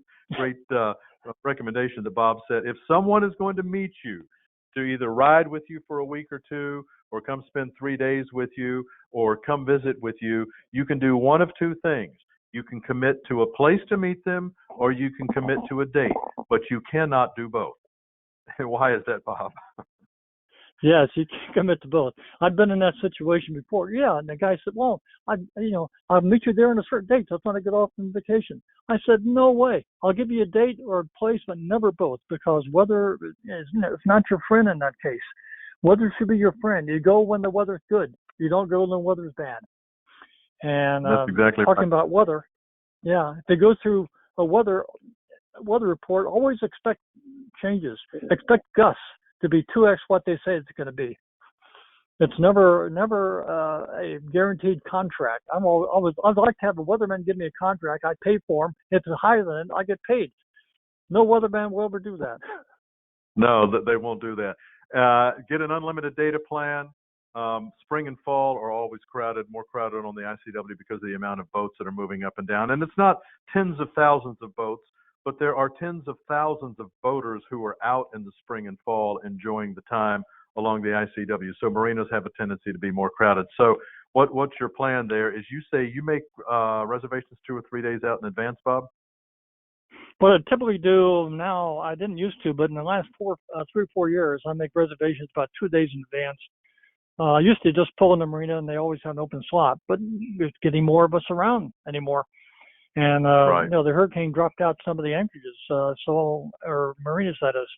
recommendation that Bob said. If someone is going to meet you to either ride with you for a week or two, or come spend 3 days with you, or come visit with you, you can do one of two things. You can commit to a place to meet them, or you can commit to a date, but you cannot do both. Why is that, Bob? Yes, you can commit to both. I've been in that situation before. Yeah, and the guy said, "Well, I'll meet you there on a certain date. That's when I get off on vacation." I said, "No way. I'll give you a date or a place, but never both, because weather is not your friend in that case. Weather should be your friend. You go when the weather's good. You don't go when the weather's bad." And that's exactly talking right. about weather, yeah, if they go through a weather report, always expect changes. Expect gusts to be 2x what they say it's going to be. It's never a guaranteed contract. I'd like to have a weatherman give me a contract. I pay for him. If it's higher than it, I get paid. No weatherman will ever do that. No, they won't do that. Get an unlimited data plan. Spring and fall are always crowded, more crowded on the ICW because of the amount of boats that are moving up and down. And it's not tens of thousands of boats, but there are tens of thousands of boaters who are out in the spring and fall enjoying the time along the ICW. So marinas have a tendency to be more crowded. So what's your plan there? Is you say you make reservations 2 or 3 days out in advance, Bob? What I typically do now, I didn't used to, but in the last 3 or 4 years, I make reservations about 2 days in advance. I used to just pull in the marina and they always had an open slot, but there's getting more of us around anymore. And, right. The hurricane dropped out some of the anchorages, or marinas, that is.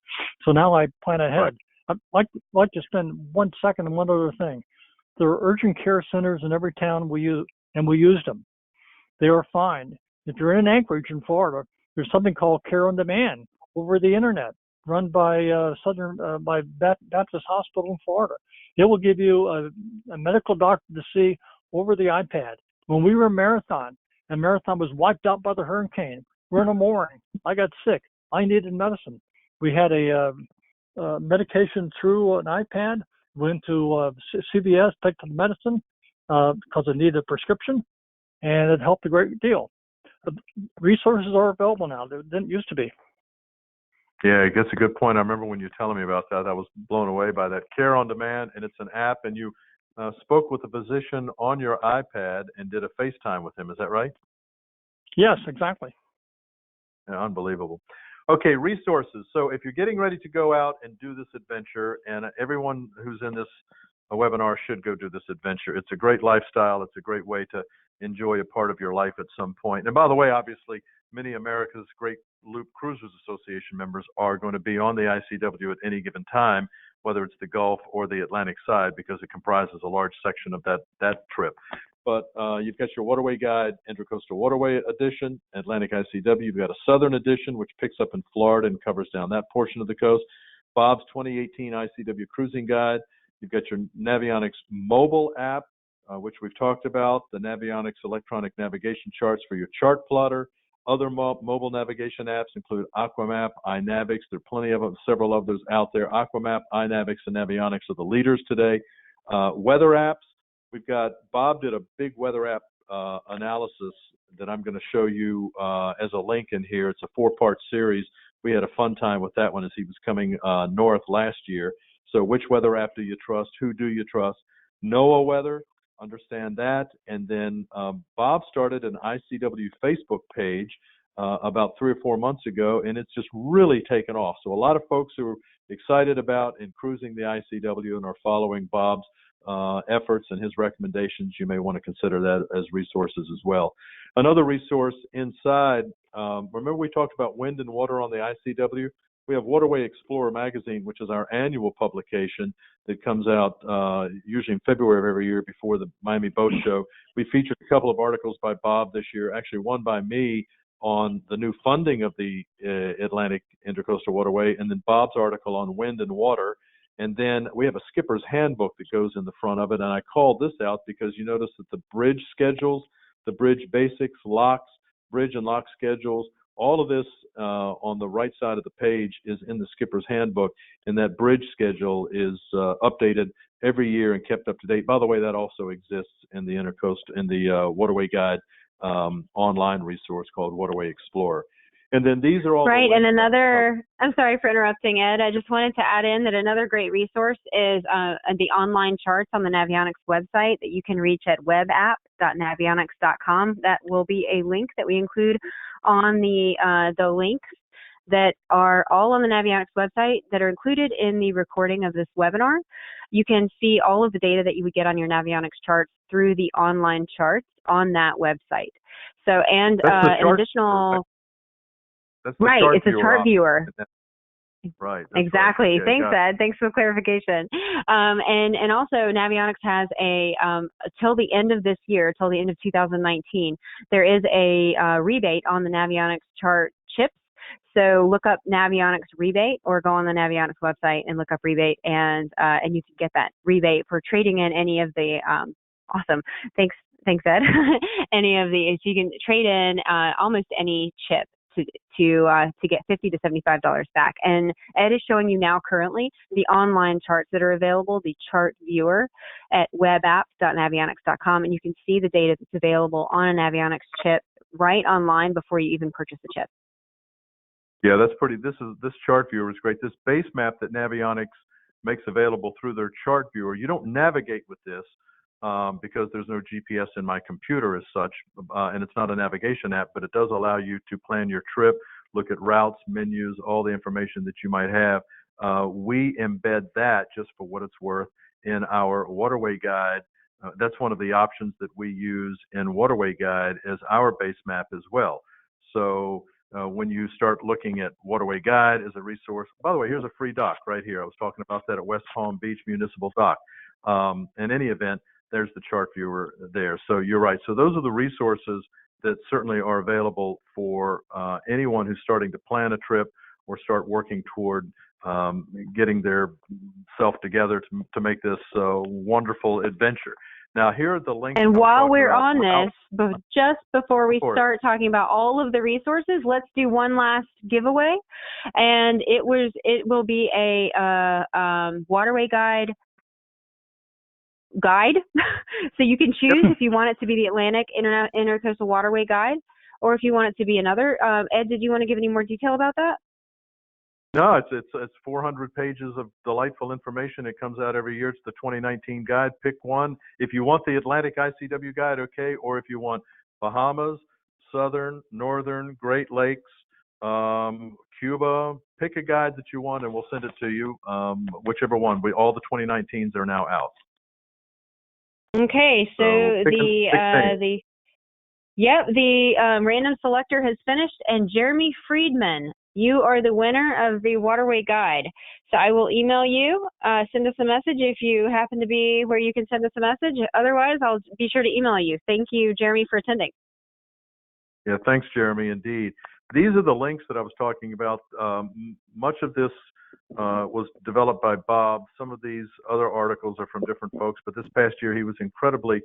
So now I plan ahead. Right. I'd like to spend 1 second on one other thing. There are urgent care centers in every town we use, and we used them. They are fine. If you're in Anchorage in Florida, there's something called Care on Demand over the internet, run by by Baptist Hospital in Florida. It will give you a medical doctor to see over the iPad. When we were in Marathon, and Marathon was wiped out by the hurricane, we're in a mooring. I got sick. I needed medicine. We had a medication through an iPad, went to CVS, picked up the medicine because I needed a prescription, and it helped a great deal. Resources are available now. They didn't used to be. Yeah, that's a good point. I remember when you were telling me about that, I was blown away by that. Care on Demand, and it's an app, and you spoke with a physician on your iPad and did a FaceTime with him. Is that right? Yes, exactly. Yeah, unbelievable. Okay, resources. So if you're getting ready to go out and do this adventure, and everyone who's in this webinar should go do this adventure. It's a great lifestyle. It's a great way to enjoy a part of your life at some point. And by the way, obviously, many America's Great Loop Cruisers Association members are going to be on the ICW at any given time, whether it's the Gulf or the Atlantic side, because it comprises a large section of that trip. But you've got your Waterway Guide, Intracoastal Waterway edition, Atlantic ICW. You've got a Southern edition, which picks up in Florida and covers down that portion of the coast. Bob's 2018 ICW Cruising Guide. You've got your Navionics mobile app, which we've talked about, the Navionics electronic navigation charts for your chart plotter. Other mobile navigation apps include Aquamap, iNavix. There are plenty of them, several of those out there. Aquamap, iNavix, and Navionics are the leaders today. Weather apps. We've got, Bob did a big weather app analysis that I'm going to show you as a link in here. It's a 4-part series. We had a fun time with that one as he was coming north last year. So which weather app do you trust? Who do you trust? NOAA weather, understand that. And then Bob started an ICW Facebook page about 3 or 4 months ago, and it's just really taken off. So a lot of folks who are excited about and cruising the ICW and are following Bob's efforts and his recommendations, you may want to consider that as resources as well. Another resource inside, remember we talked about wind and water on the ICW? we have Waterway Explorer magazine, which is our annual publication that comes out usually in February of every year before the Miami Boat Show. We featured a couple of articles by Bob this year, actually one by me on the new funding of the Atlantic Intracoastal Waterway, and then Bob's article on wind and water. And then we have a skipper's handbook that goes in the front of it. And I called this out because you notice that the bridge schedules, the bridge basics, locks, bridge and lock schedules, all of this on the right side of the page is in the skipper's handbook. And that bridge schedule is updated every year and kept up to date. By the way, that also exists in the Waterway Guide online resource called Waterway Explorer. And then these are all right. And I'm sorry for interrupting, Ed. I just wanted to add in that another great resource is the online charts on the Navionics website that you can reach at webapp.navionics.com. That will be a link that we include on the links that are all on the Navionics website that are included in the recording of this webinar. You can see all of the data that you would get on your Navionics charts through the online charts on that website. So, and an additional... Right, it's a chart viewer. Right. Exactly. Right. Thanks, Ed. Thanks for the clarification. And also Navionics has a till the end of this year, till the end of 2019, there is a rebate on the Navionics chart chips. So look up Navionics rebate, or go on the Navionics website and look up rebate, and you can get that rebate for trading in any of the awesome. Thanks, Ed. If you can trade in almost any chip to get $50 to $75 back. And Ed is showing you now currently the online charts that are available, the chart viewer at webapp.navionics.com, and you can see the data that's available on a Navionics chip right online before you even purchase the chip. Yeah, that's pretty. This chart viewer is great. This base map that Navionics makes available through their chart viewer, you don't navigate with this because there's no GPS in my computer as such, and it's not a navigation app, but it does allow you to plan your trip, look at routes, menus, all the information that you might have. We embed that, just for what it's worth, in our Waterway Guide. That's one of the options that we use in Waterway Guide as our base map as well. So when you start looking at Waterway Guide as a resource, by the way, here's a free dock right here. I was talking about that at West Palm Beach Municipal Dock. In any event, there's the chart viewer there. So you're right. So those are the resources that certainly are available for anyone who's starting to plan a trip or start working toward getting their self together to make this wonderful adventure. Now, here are the links. And while we're on this, but just before we start talking about all of the resources, let's do one last giveaway. And it will be a Waterway Guide. So you can choose if you want it to be the Atlantic Intracoastal Waterway Guide, or if you want it to be another. Ed, did you want to give any more detail about that? No, it's 400 pages of delightful information. It comes out every year. It's the 2019 guide. Pick one. If you want the Atlantic ICW guide, okay, or if you want Bahamas, Southern, Northern, Great Lakes, Cuba, pick a guide that you want, and we'll send it to you. Whichever one. All the 2019s are now out. Okay, so the random selector has finished, and Jeremy Friedman, you are the winner of the Waterway Guide. So I will email you, send us a message if you happen to be where you can send us a message. Otherwise, I'll be sure to email you. Thank you, Jeremy, for attending. Yeah, thanks, Jeremy, indeed. These are the links that I was talking about. Much of this was developed by Bob. Some of these other articles are from different folks, but this past year he was incredibly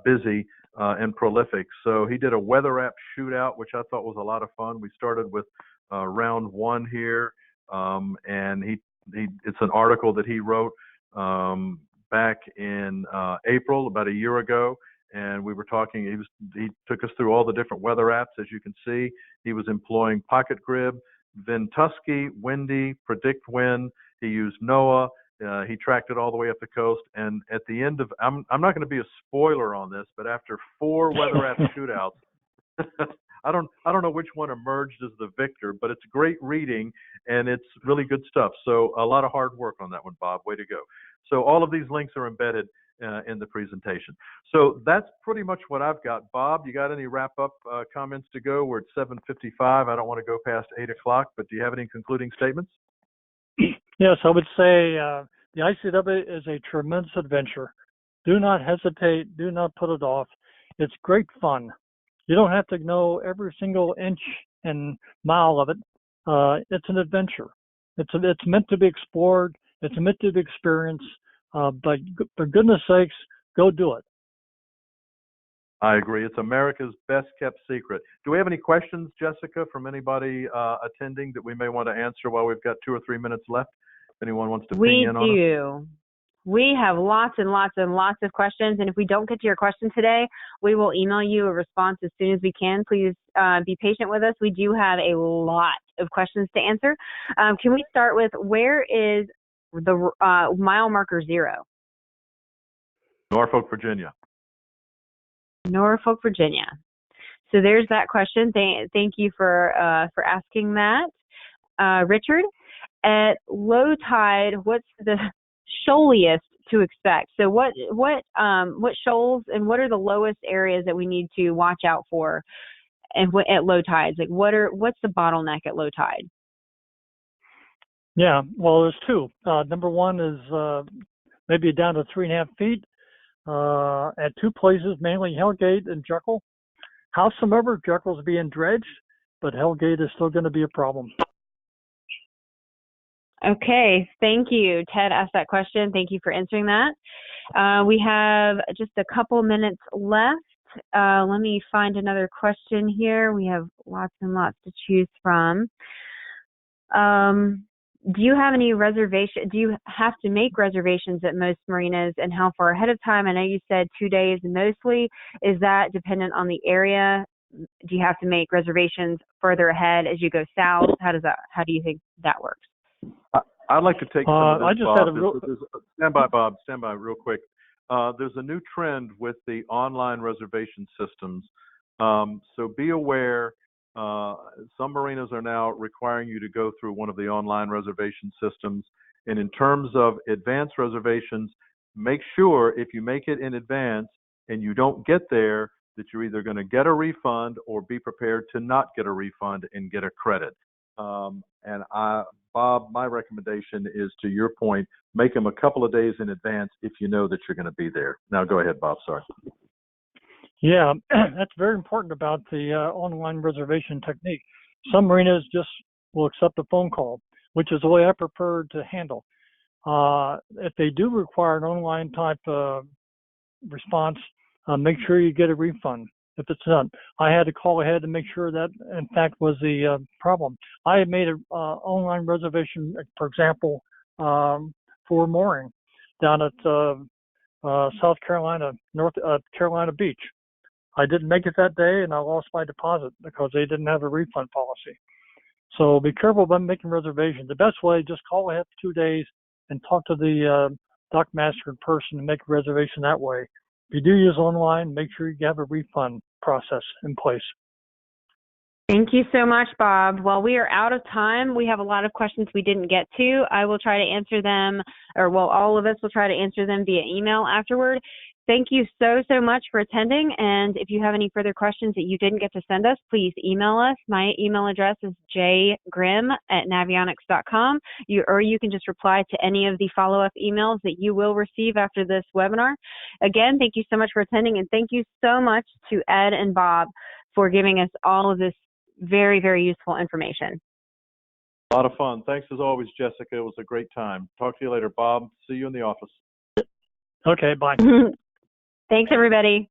busy and prolific. So he did a weather app shootout, which I thought was a lot of fun. We started with round one here, and it's an article that he wrote back in April, about a year ago. And we were talking, he took us through all the different weather apps. As you can see, he was employing Pocket Grid, Ventusky, Windy, Predict Wind. He used NOAA. He tracked it all the way up the coast. And at the end of, I'm not going to be a spoiler on this, but after 4 weather app shootouts, I don't know which one emerged as the victor, but it's great reading and it's really good stuff. So a lot of hard work on that one, Bob. Way to go. So all of these links are embedded in the presentation. So that's pretty much what I've got. Bob, you got any wrap-up comments to go? We're at 7:55. I don't want to go past 8 o'clock, but do you have any concluding statements? Yes, I would say the ICW is a tremendous adventure. Do not hesitate. Do not put it off. It's great fun. You don't have to know every single inch and mile of it. It's an adventure. It's meant to be explored. It's meant to be experienced. But for goodness sakes, go do it. I agree. It's America's best kept secret. Do we have any questions, Jessica, from anybody attending that we may want to answer while we've got 2 or 3 minutes left? If anyone wants to ping in on us? We do. We have lots and lots and lots of questions, and if we don't get to your question today, we will email you a response as soon as we can. Please be patient with us. We do have a lot of questions to answer. Can we start with, where is the mile marker 0? Norfolk, Virginia. Norfolk, Virginia. So there's that question. Thank you for asking that. Richard, at low tide, what's the shoaliest to expect? So what shoals and what are the lowest areas that we need to watch out for and at low tides? Like what's the bottleneck at low tide? Yeah, well, there's two. Number one is maybe down to 3.5 feet at two places, mainly Hellgate and Jekyll. Howsoever, Jekyll's being dredged, but Hellgate is still going to be a problem. Okay, thank you. Ted asked that question. Thank you for answering that. We have just a couple minutes left. Let me find another question here. We have lots and lots to choose from. Do you have any reservation? Do you have to make reservations at most marinas, and how far ahead of time? I know you said 2 days mostly. Is that dependent on the area? Do you have to make reservations further ahead as you go south? How do you think that works? I'd like to take some of this, I just Bob. had a real... Stand by, Bob. Stand by real quick. There's a new trend with the online reservation systems. So be aware, some marinas are now requiring you to go through one of the online reservation systems. And in terms of advance reservations, make sure if you make it in advance and you don't get there, that you're either going to get a refund or be prepared to not get a refund and get a credit. Bob, my recommendation is, to your point, make them a couple of days in advance if you know that you're going to be there. Now, go ahead, Bob. Sorry. Yeah, that's very important about the online reservation technique. Some marinas just will accept a phone call, which is the way I prefer to handle. If they do require an online type response, make sure you get a refund. If it's not, I had to call ahead and make sure that, in fact, was the problem. I had made an online reservation, for example, for mooring down at South Carolina, North Carolina Beach. I didn't make it that day, and I lost my deposit because they didn't have a refund policy. So be careful about making reservations. The best way, just call ahead for 2 days and talk to the dock master in person and make a reservation that way. If you do use online, make sure you have a refund process in place. Thank you so much, Bob. Well, we are out of time. We have a lot of questions we didn't get to. I will try to answer them, all of us will try to answer them via email afterward. Thank you so much for attending. And if you have any further questions that you didn't get to send us, please email us. My email address is jgrimm@navionics.com. Or you can just reply to any of the follow-up emails that you will receive after this webinar. Again, thank you so much for attending. And thank you so much to Ed and Bob for giving us all of this very, very useful information. A lot of fun. Thanks as always, Jessica. It was a great time. Talk to you later, Bob. See you in the office. Okay, bye. Thanks, everybody.